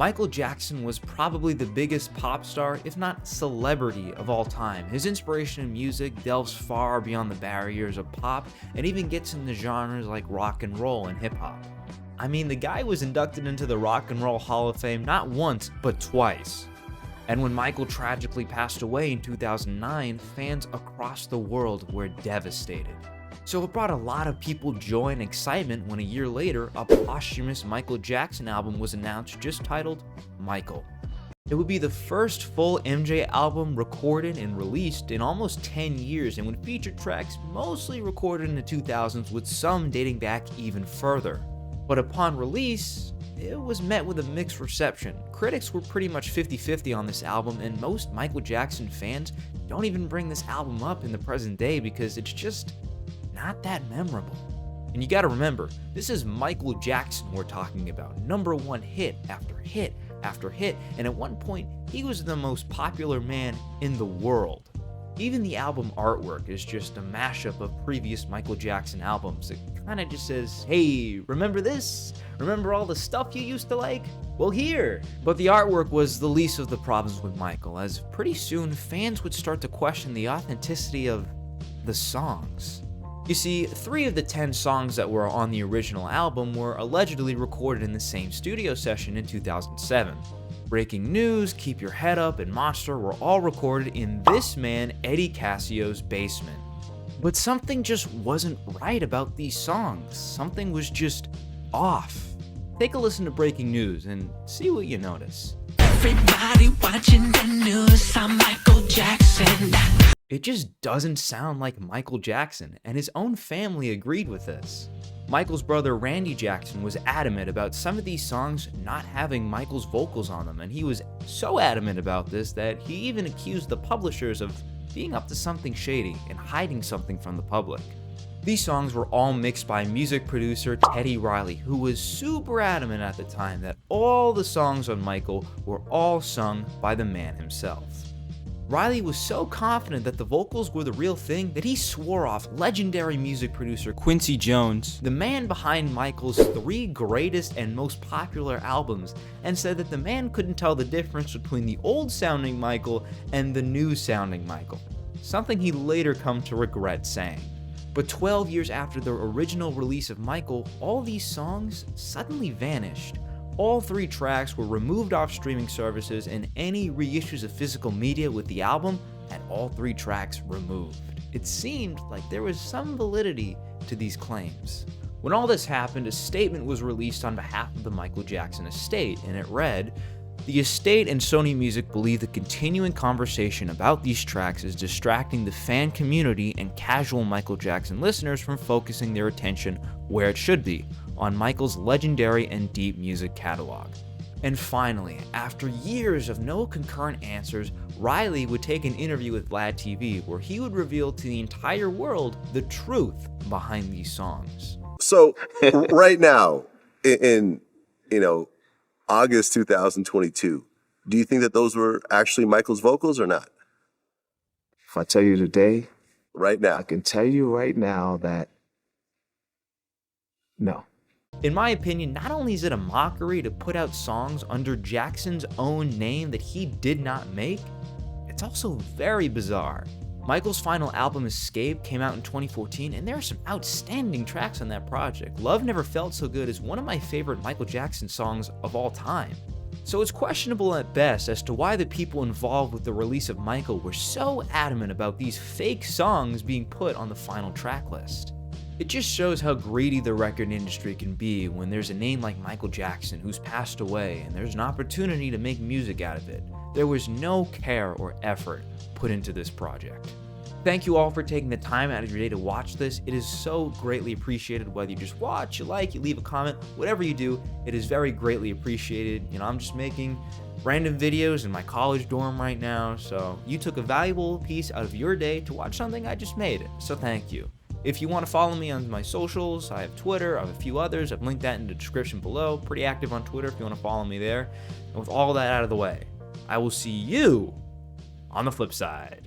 Michael Jackson was probably the biggest pop star, if not celebrity, of all time. His inspiration in music delves far beyond the barriers of pop and even gets into genres like rock and roll and hip hop. I mean, the guy was inducted into the Rock and Roll Hall of Fame not once, but twice. And when Michael tragically passed away in 2009, fans across the world were devastated. So it brought a lot of people joy and excitement when a year later, a posthumous Michael Jackson album was announced just titled Michael. It would be the first full MJ album recorded and released in almost 10 years and would feature tracks mostly recorded in the 2000s with some dating back even further. But upon release, it was met with a mixed reception. Critics were pretty much 50-50 on this album, and most Michael Jackson fans don't even bring this album up in the present day because it's just not that memorable. And you gotta remember, this is Michael Jackson we're talking about. #1 hit after hit after hit, and at one point, he was the most popular man in the world. Even the album artwork is just a mashup of previous Michael Jackson albums. It kinda just says, hey, remember this? Remember all the stuff you used to like? Well, here! But the artwork was the least of the problems with Michael, as pretty soon fans would start to question the authenticity of the songs. You see, 3 of the 10 songs that were on the original album were allegedly recorded in the same studio session in 2007. Breaking News, Keep Your Head Up, and Monster were all recorded in this man Eddie Cassio's basement. But something just wasn't right about these songs. Something was just off. Take a listen to Breaking News and see what you notice. Everybody watching the news, I'm Michael Jackson. It just doesn't sound like Michael Jackson, and his own family agreed with this. Michael's brother Randy Jackson was adamant about some of these songs not having Michael's vocals on them, and he was so adamant about this that he even accused the publishers of being up to something shady and hiding something from the public. These songs were all mixed by music producer Teddy Riley, who was super adamant at the time that all the songs on Michael were all sung by the man himself. Riley was so confident that the vocals were the real thing that he swore off legendary music producer Quincy Jones, the man behind Michael's 3 greatest and most popular albums, and said that the man couldn't tell the difference between the old-sounding Michael and the new-sounding Michael, something he later come to regret saying. But 12 years after the original release of Michael, all these songs suddenly vanished. All 3 tracks were removed off streaming services, and any reissues of physical media with the album had all 3 tracks removed. It seemed like there was some validity to these claims. When all this happened, a statement was released on behalf of the Michael Jackson estate, and it read, "The estate and Sony Music believe the continuing conversation about these tracks is distracting the fan community and casual Michael Jackson listeners from focusing their attention where it should be, on Michael's legendary and deep music catalog." And finally, after years of no concurrent answers, Riley would take an interview with Vlad TV where he would reveal to the entire world the truth behind these songs. So right now, in August 2022, do you think that those were actually Michael's vocals or not? If I tell you today, Right now. I can tell you right now that no. In my opinion, not only is it a mockery to put out songs under Jackson's own name that he did not make, it's also very bizarre. Michael's final album, Escape, came out in 2014, and there are some outstanding tracks on that project. Love Never Felt So Good is one of my favorite Michael Jackson songs of all time. So it's questionable at best as to why the people involved with the release of Michael were so adamant about these fake songs being put on the final track list. It just shows how greedy the record industry can be when there's a name like Michael Jackson who's passed away and there's an opportunity to make music out of it. There was no care or effort put into this project. Thank you all for taking the time out of your day to watch this. It is so greatly appreciated, whether you just watch, you like, you leave a comment, whatever you do, it is very greatly appreciated. I'm just making random videos in my college dorm right now, so you took a valuable piece out of your day to watch something I just made, so thank you. If you want to follow me on my socials, I have Twitter, I have a few others, I've linked that in the description below. Pretty active on Twitter if you want to follow me there. And with all that out of the way, I will see you on the flip side.